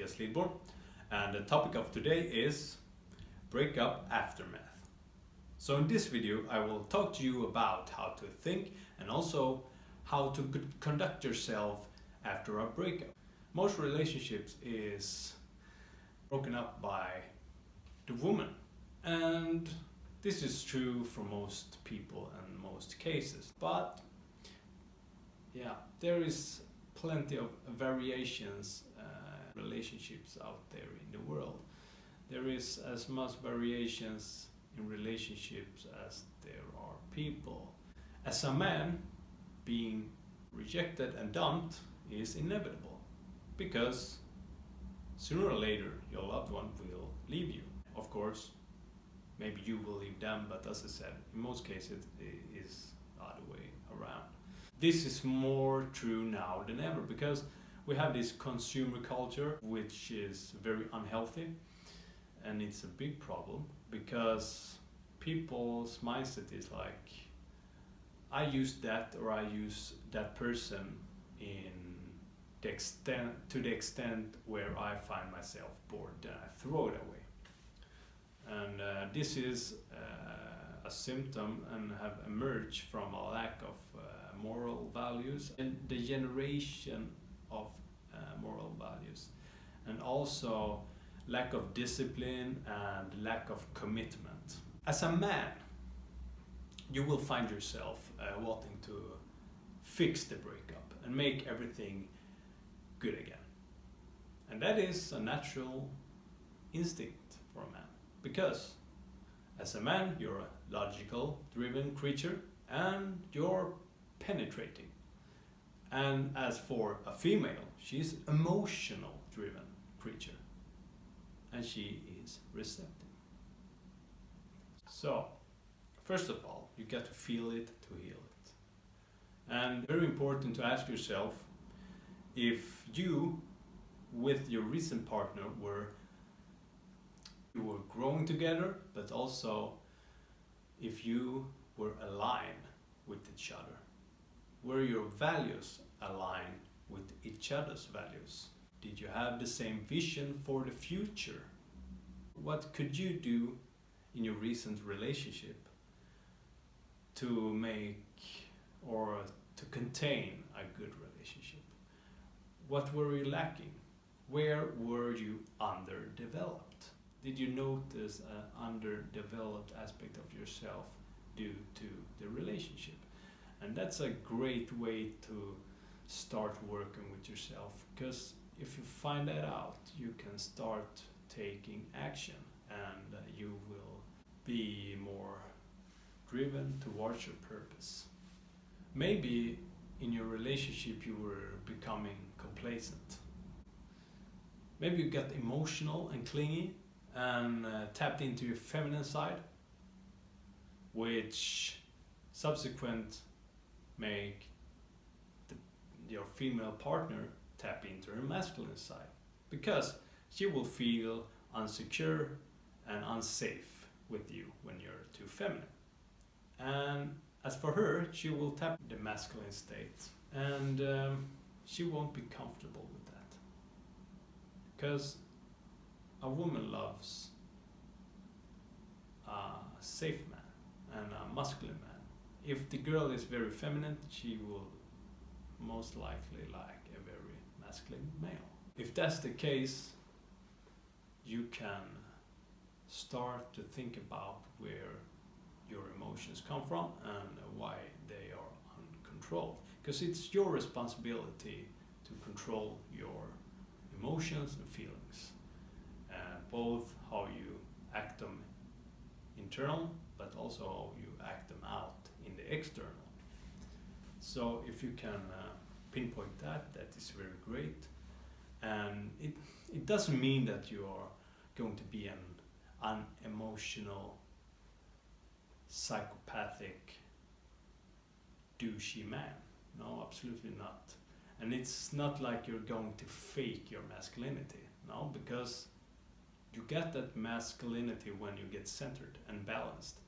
Mattias Lidborn, and the topic of today is breakup aftermath. So in this video I will talk to you about how to think and also how to conduct yourself after a breakup. Most relationships is broken up by the woman, and this is true for most people and most cases, but yeah, there is plenty of variations relationships out there in the world. There is as much variations in relationships as there are people. As a man, being rejected and dumped is inevitable, because sooner or later your loved one will leave you. Of course, maybe you will leave them, but as I said, in most cases it is the other way around. This is more true now than ever, because we have this consumer culture which is very unhealthy, and it's a big problem because people's mindset is like, I use that, or I use that person to the extent where I find myself bored, then I throw it away. And this is a symptom and have emerged from a lack of moral values and the generation of moral values, and also lack of discipline and lack of commitment. As a man, you will find yourself wanting to fix the breakup and make everything good again. And that is a natural instinct for a man, because as a man you're a logical driven creature and you're penetrating. And as for a female, she's emotional driven creature and she is receptive. So first of all, you get to feel it to heal it. And very important to ask yourself if you with your recent partner you were growing together, but also if you were aligned with each other. Were your values aligned with each other's values? Did you have the same vision for the future? What could you do in your recent relationship to make or to contain a good relationship? What were you lacking? Where were you underdeveloped? Did you notice an underdeveloped aspect of yourself due to the relationship? And that's a great way to start working with yourself, because if you find that out, you can start taking action and you will be more driven towards your purpose. Maybe in your relationship you were becoming complacent. Maybe you got emotional and clingy and tapped into your feminine side, which subsequent make your female partner tap into her masculine side, because she will feel insecure and unsafe with you when you're too feminine. And as for her, she will tap the masculine state, and she won't be comfortable with that, because a woman loves a safe man and a masculine man. If the girl is very feminine, she will most likely like a very masculine male. If that's the case, you can start to think about where your emotions come from and why they are uncontrolled. Because it's your responsibility to control your emotions and feelings, both how you act them internal, but also how you act them out in the external. So if you can pinpoint that is very great. And it doesn't mean that you are going to be an unemotional, psychopathic, douchey man. No, absolutely not. And it's not like you're going to fake your masculinity. No, because you get that masculinity when you get centered and balanced,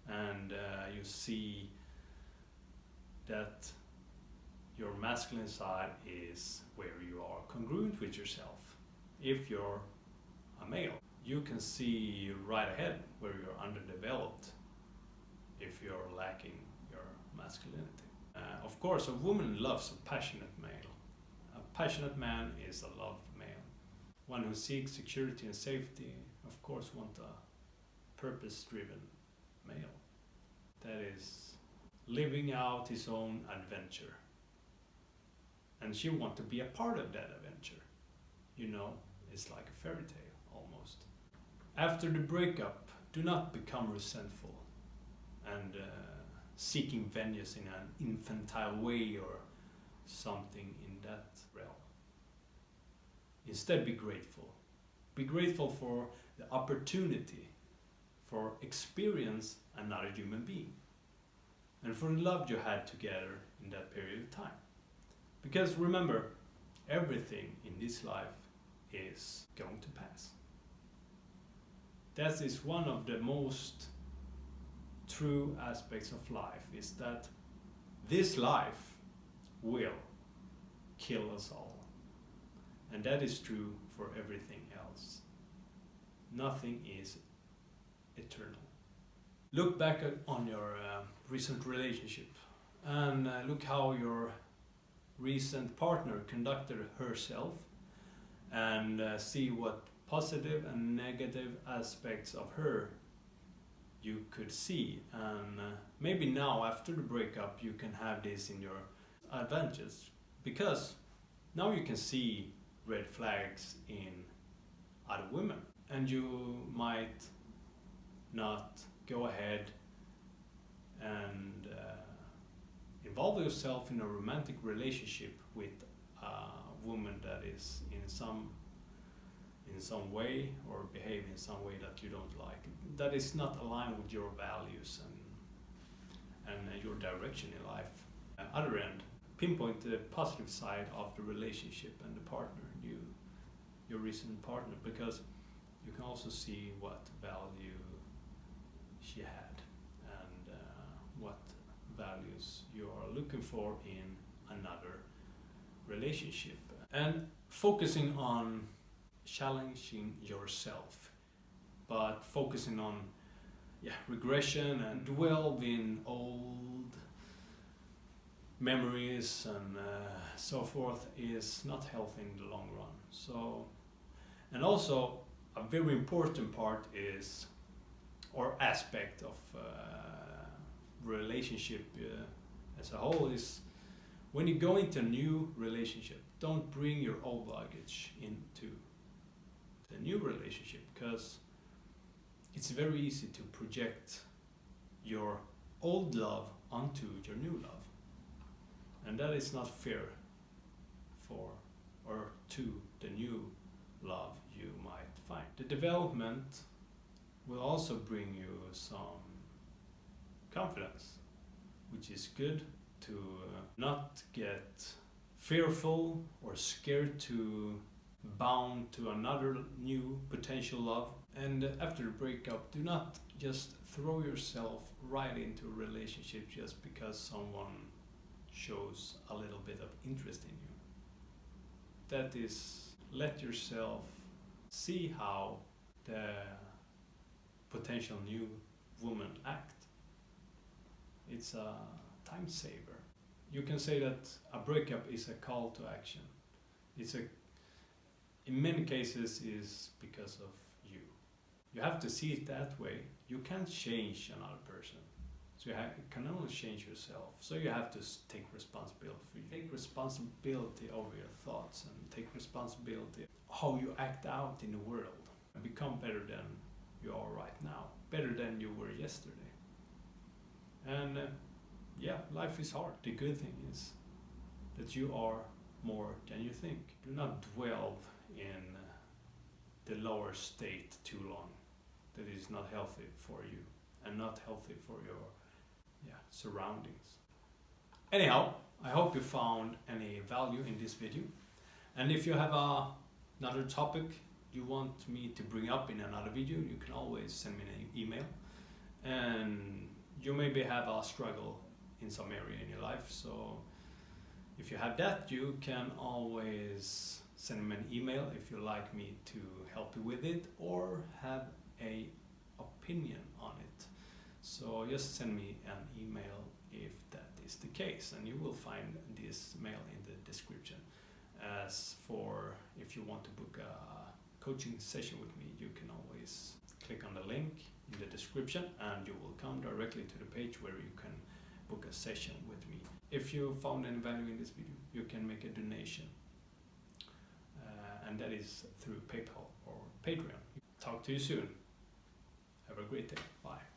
and you see that your masculine side is where you are congruent with yourself, if you're a male. You can see right ahead where you're underdeveloped if you're lacking your masculinity. Of course, a woman loves a passionate male. A passionate man is a loved male. One who seeks security and safety, of course, wants a purpose-driven male. That is living out his own adventure. And she wants to be a part of that adventure. You know, it's like a fairy tale almost. After the breakup, do not become resentful and seeking vengeance in an infantile way or something in that realm. Instead, be grateful. Be grateful for the opportunity for experience another human being and for the love you had together in that period of time. Because remember, everything in this life is going to pass. That is one of the most true aspects of life, is that this life will kill us all. And that is true for everything else. Nothing is eternal. Look back on your recent relationship and look how your recent partner conducted herself and see what positive and negative aspects of her you could see, and maybe now after the breakup you can have this in your advantage, because now you can see red flags in other women and you might not go ahead and involve yourself in a romantic relationship with a woman that is in some way or behave in some way that you don't like, that is not aligned with your values and your direction in life. On the other end, pinpoint the positive side of the relationship and the partner, your recent partner, because you can also see what value she had and what values you are looking for in another relationship. And focusing on challenging yourself, but focusing on regression and dwell in old memories and so forth is not healthy in the long run. So, and also a very important part is, or aspect of relationship as a whole, is when you go into a new relationship, don't bring your old luggage into the new relationship, because it's very easy to project your old love onto your new love, and that is not fair for or to the new love you might find. The development will also bring you some confidence, which is good to not get fearful or scared to bound to another new potential love. And after the breakup, do not just throw yourself right into a relationship just because someone shows a little bit of interest in you. That is, let yourself see how the potential new woman act. It's a time saver. You can say that a breakup is a call to action. In many cases is because of you. You have to see it that way. You can't change another person. So you can only change yourself. So you have to take responsibility for you. Take responsibility over your thoughts and take responsibility how you act out in the world. And become better than you are right now. Better than you were yesterday. And life is hard. The good thing is that you are more than you think. Do not dwell in the lower state too long. That is not healthy for you and not healthy for your surroundings. Anyhow, I hope you found any value in this video. And if you have another topic you want me to bring up in another video, you can always send me an email. And you maybe have a struggle in some area in your life, so if you have that, you can always send me an email if you like me to help you with it or have a opinion on it. So just send me an email if that is the case, and you will find this mail in the description. As for if you want to book a coaching session with me, you can always click on the link in the description and you will come directly to the page where you can book a session with me. If you found any value in this video, you can make a donation, and that is through PayPal or Patreon. Talk to you soon. Have a great day. Bye.